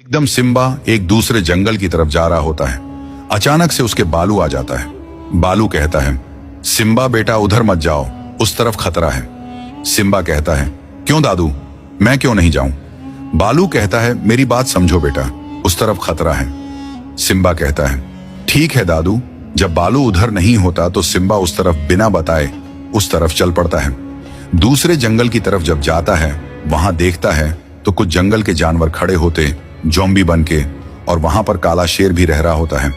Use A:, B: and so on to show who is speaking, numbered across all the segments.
A: एकदम सिम्बा एक दूसरे जंगल की तरफ जा रहा होता है। अचानक से उसके बालू आ जाता है। बालू कहता है, सिम्बा बेटा उधर मत जाओ, उस तरफ खतरा है। सिम्बा कहता है, क्यों दादू, मैं क्यों नहीं जाऊं? बालू कहता है, मेरी बात समझो बेटा, उस तरफ खतरा है। सिम्बा कहता है, ठीक है दादू। जब बालू उधर नहीं होता तो सिम्बा उस तरफ बिना बताए उस तरफ चल पड़ता है। दूसरे जंगल की तरफ जब जाता है, वहां देखता है तो कुछ जंगल के जानवर खड़े होते ज़ॉम्बी बन के, और वहां पर काला शेर भी रह रहा होता है।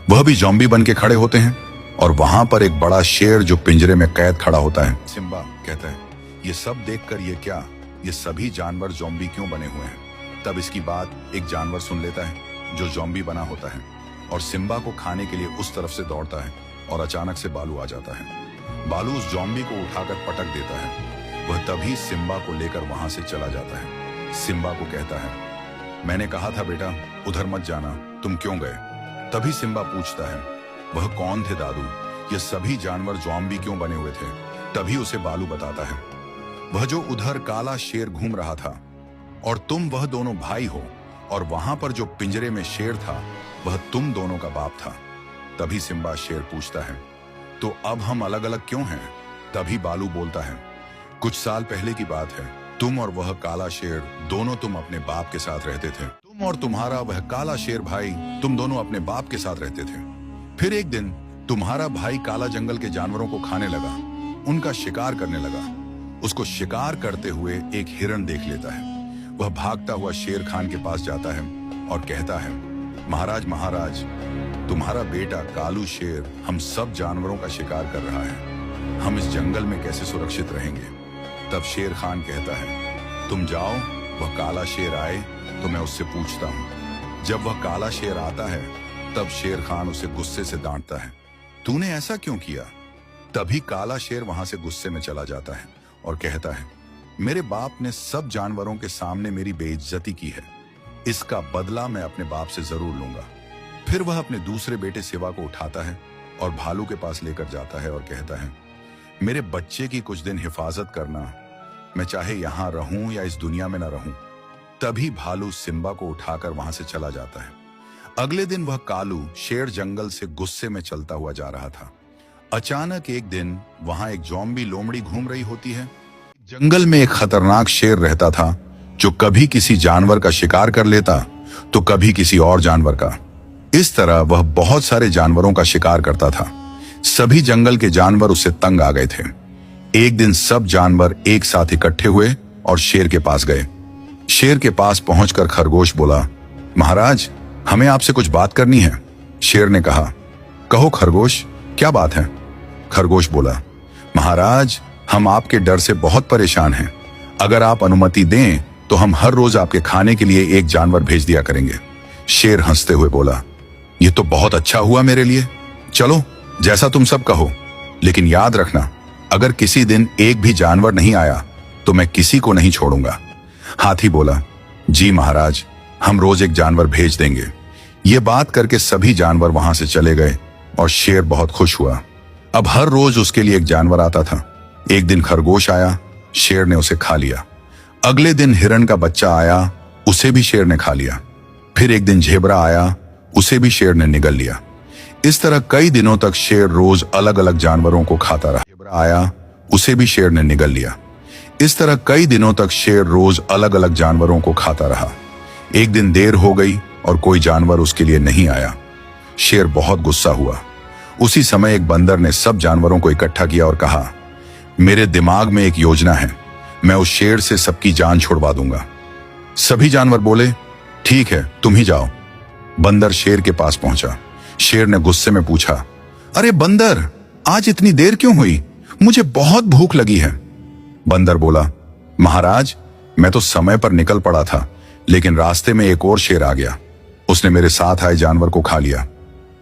A: वह भी ज़ॉम्बी बन के खड़े होते हैं और वहां पर एक बड़ा शेर जो पिंजरे में कैद खड़ा होता है। सिम्बा कहता है, ये सब देखकर ये क्या, ये सभी जानवर ज़ॉम्बी क्यों बने हुए हैं? तब इसकी बात एक जानवर सुन लेता है जो ज़ॉम्बी बना होता है और सिम्बा को खाने के लिए उस तरफ से दौड़ता है और अचानक से बालू आ जाता है। बालू उस ज़ॉम्बी को उठाकर पटक देता है। वह तभी सिम्बा को लेकर वहां से चला जाता है। सिम्बा को कहता है, मैंने कहा था बेटा उधर मत जाना, तुम क्यों गए? तभी सिम्बा पूछता है, वह कौन थे दादू, ये सभी जानवर ज़ॉम्बी क्यों बने हुए थे? तभी उसे बालू बताता है, वह जो उधर काला शेर घूम रहा था और तुम वह दोनों भाई हो, और वहां पर जो पिंजरे में शेर था वह तुम दोनों का बाप था। तभी सिम्बा शेर पूछता है, तो अब हम अलग अलग क्यों हैं? तभी बालू बोलता है, कुछ साल पहले की बात है, तुम और वह काला शेर दोनों तुम अपने बाप के साथ रहते थे। तुम और तुम्हारा वह काला शेर भाई, तुम दोनों अपने बाप के साथ रहते थे। फिर एक दिन तुम्हारा भाई काला जंगल के जानवरों को खाने लगा, उनका शिकार करने लगा। उसको शिकार करते हुए एक हिरण देख लेता है। वह भागता हुआ शेर खान के पास जाता है और कहता है, महाराज महाराज, तुम्हारा बेटा कालू शेर हम सब जानवरों का शिकार कर रहा है, हम इस जंगल में कैसे सुरक्षित रहेंगे? तब शेर खान कहता है, तुम जाओ, वह काला शेर आए तो मैं उससे पूछता हूं। जब वह काला शेर आता है तब शेर खान उसे गुस्से से डांटता है, तूने ऐसा क्यों किया? तभी काला शेर वहां से गुस्से में चला जाता है और कहता है, मेरे बाप ने सब जानवरों के सामने मेरी बेइज्जती की है, इसका बदला मैं अपने बाप से जरूर लूंगा। फिर वह अपने दूसरे बेटे सिवा को उठाता है और भालू के पास लेकर जाता है और कहता है, मेरे बच्चे की कुछ दिन हिफाजत करना, मैं चाहे यहां रहूं या इस दुनिया में न रहूं। तभी भालू सिम्बा को उठाकर वहां से चला जाता है। अगले दिन वह कालू शेर जंगल से गुस्से में चलता हुआ जा रहा था। अचानक एक दिन वहां एक ज़ॉम्बी लोमड़ी घूम रही होती है। जंगल में एक खतरनाक शेर रहता था जो कभी किसी जानवर का शिकार कर लेता तो कभी किसी और जानवर का। इस तरह वह बहुत सारे जानवरों का शिकार करता था। सभी जंगल के जानवर उससे तंग आ गए थे। एक दिन सब जानवर एक साथ इकट्ठे हुए और शेर के पास गए। शेर के पास पहुंचकर खरगोश बोला, महाराज, हमें आपसे कुछ बात करनी है। शेर ने कहा, कहो खरगोश, क्या बात है? खरगोश बोला, महाराज, हम आपके डर से बहुत परेशान हैं। अगर आप अनुमति दें तो हम हर रोज आपके खाने के लिए एक जानवर भेज दिया करेंगे। शेर हंसते हुए बोला, ये तो बहुत अच्छा हुआ मेरे लिए, चलो जैसा तुम सब कहो, लेकिन याद रखना, अगर किसी दिन एक भी जानवर नहीं आया तो मैं किसी को नहीं छोड़ूंगा। हाथी बोला, जी महाराज, हम रोज एक जानवर भेज देंगे। ये बात करके सभी जानवर वहां से चले गए और शेर बहुत खुश हुआ। अब हर रोज उसके लिए एक जानवर आता था। एक दिन खरगोश आया, शेर ने उसे खा लिया। अगले दिन हिरण का बच्चा आया, उसे भी शेर ने खा लिया। फिर एक दिन झेबरा आया, उसे भी शेर ने निगल लिया। इस तरह कई दिनों तक शेर रोज अलग अलग जानवरों को खाता रहा। झेबरा आया, उसे भी शेर ने निगल लिया। इस तरह कई दिनों तक शेर रोज अलग अलग जानवरों को खाता रहा। एक दिन देर हो गई और कोई जानवर उसके लिए नहीं आया। शेर बहुत गुस्सा हुआ। उसी समय एक बंदर ने सब जानवरों को इकट्ठा किया और कहा, मेरे दिमाग में एक योजना है, मैं उस शेर से सबकी जान छुड़वा दूंगा। सभी जानवर बोले, ठीक है, तुम ही जाओ। बंदर शेर के पास पहुंचा। शेर ने गुस्से में पूछा, अरे बंदर, आज इतनी देर क्यों हुई? मुझे बहुत भूख लगी है। बंदर बोला, महाराज, मैं तो समय पर निकल पड़ा था, लेकिन रास्ते में एक और शेर आ गया। उसने मेरे साथ आए जानवर को खा लिया।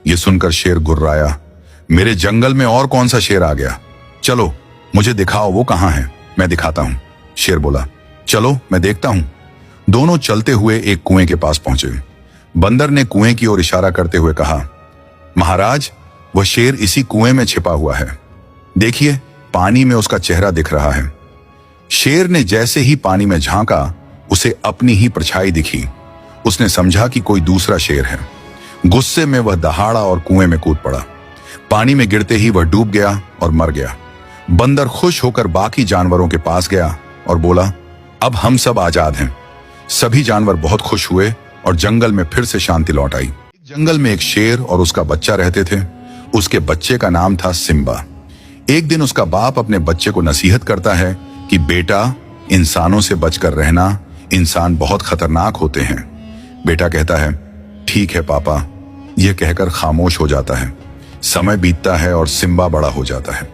A: यह सुनकर शेर गुर्राया, मेरे जंगल में और कौन सा शेर आ गया? चलो मुझे दिखाओ वो कहां है, मैं दिखाता हूं। शेर बोला, चलो मैं देखता हूं। दोनों चलते हुए एक कुएं के पास पहुंचे। बंदर ने कुएं की ओर इशारा करते हुए कहा, महाराज, वह शेर इसी कुएं में छिपा हुआ है, देखिए पानी में उसका चेहरा दिख रहा है। शेर ने जैसे ही पानी में झांका, उसे अपनी ही परछाई दिखी। उसने समझा कि कोई दूसरा शेर है। गुस्से में वह दहाड़ा और कुएं में कूद पड़ा। पानी में गिरते ही वह डूब गया और मर गया। बंदर खुश होकर बाकी जानवरों के पास गया और बोला, अब हम सब आजाद हैं। सभी जानवर बहुत खुश हुए और जंगल में फिर से शांति लौट आई। जंगल में एक शेर और उसका बच्चा रहते थे। उसके बच्चे का नाम था सिम्बा। एक दिन उसका बाप अपने बच्चे को नसीहत करता है कि बेटा, इंसानों से बचकर रहना, इंसान बहुत खतरनाक होते हैं। बेटा कहता है, ठीक है पापा। यह कहकर खामोश हो जाता है। समय बीतता है और सिम्बा बड़ा हो जाता है।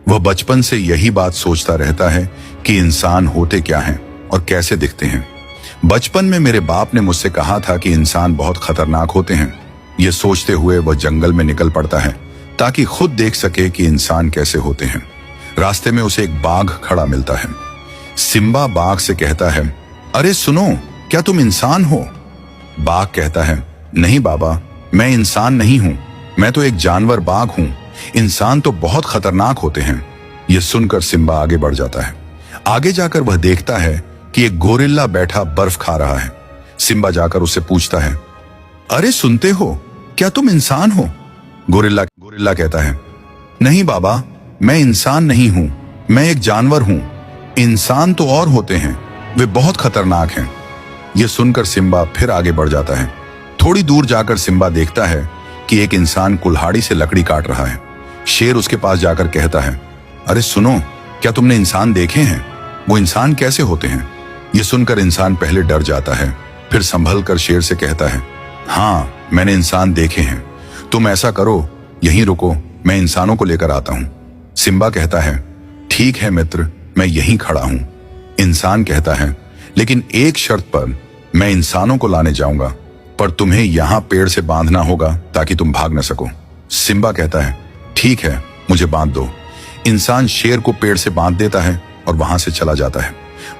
A: वह बचपन से यही बात सोचता रहता है कि इंसान होते क्या हैं और कैसे दिखते हैं। बचपन में मेरे बाप ने मुझसे कहा था कि इंसान बहुत खतरनाक होते हैं। यह सोचते हुए वह जंगल में निकल पड़ता है ताकि खुद देख सके कि इंसान कैसे होते हैं। रास्ते में उसे एक बाघ खड़ा मिलता है। सिम्बा बाघ से कहता है, अरे सुनो, क्या तुम इंसान हो? बाघ कहता है, नहीं बाबा, मैं इंसान नहीं हूं। मैं तो एक जानवर बाघ हूं। इंसान तो बहुत खतरनाक होते हैं। यह सुनकर सिम्बा आगे बढ़ जाता है। आगे जाकर वह देखता है कि एक गोरिल्ला बैठा बर्फ खा रहा है। सिम्बा जाकर उससे पूछता है, अरे सुनते हो, क्या तुम इंसान हो? गोरिल्ला कहता है, नहीं बाबा, मैं इंसान नहीं हूं। मैं एक जानवर हूं। इंसान तो और होते हैं, वे बहुत खतरनाक हैं। यह सुनकर सिम्बा फिर आगे बढ़ जाता है। थोड़ी दूर जाकर सिम्बा देखता है कि एक इंसान कुल्हाड़ी से लकड़ी काट रहा है। शेर उसके पास जाकर कहता है, अरे सुनो, क्या तुमने इंसान देखे हैं? वो इंसान कैसे होते हैं? यह सुनकर इंसान पहले डर जाता है, फिर संभल कर शेर से कहता है, हाँ, मैंने इंसान देखे हैं। तुम ऐसा करो, यहीं रुको, मैं इंसानों को लेकर आता हूं। सिम्बा कहता है, ठीक है मित्र, मैं यहीं खड़ा हूं। इंसान कहता है, लेकिन एक शर्त पर मैं इंसानों को लाने जाऊंगा, पर तुम्हें यहां पेड़ से बांधना होगा ताकि तुम भाग न सको। सिम्बा कहता है, ठीक है, मुझे बांध दो। इंसान शेर को पेड़ से बांध देता है और वहां से चला जाता है।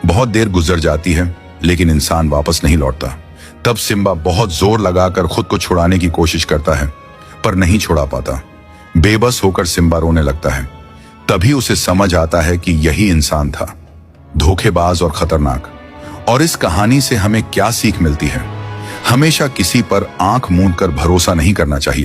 A: बहुत देर गुजर जाती है, लेकिन इंसान वापस नहीं लौटता। तब सिम्बा बहुत जोर लगाकर खुद को छुड़ाने की कोशिश करता है, पर नहीं छुड़ा पाता। बेबस होकर सिम्बा रोने लगता है। तभी उसे समझ आता है कि यही इंसान था, धोखेबाज और खतरनाक। और इस कहानी से हमें क्या सीख मिलती है? हमेशा किसी पर आंख मूंद कर भरोसा नहीं करना चाहिए।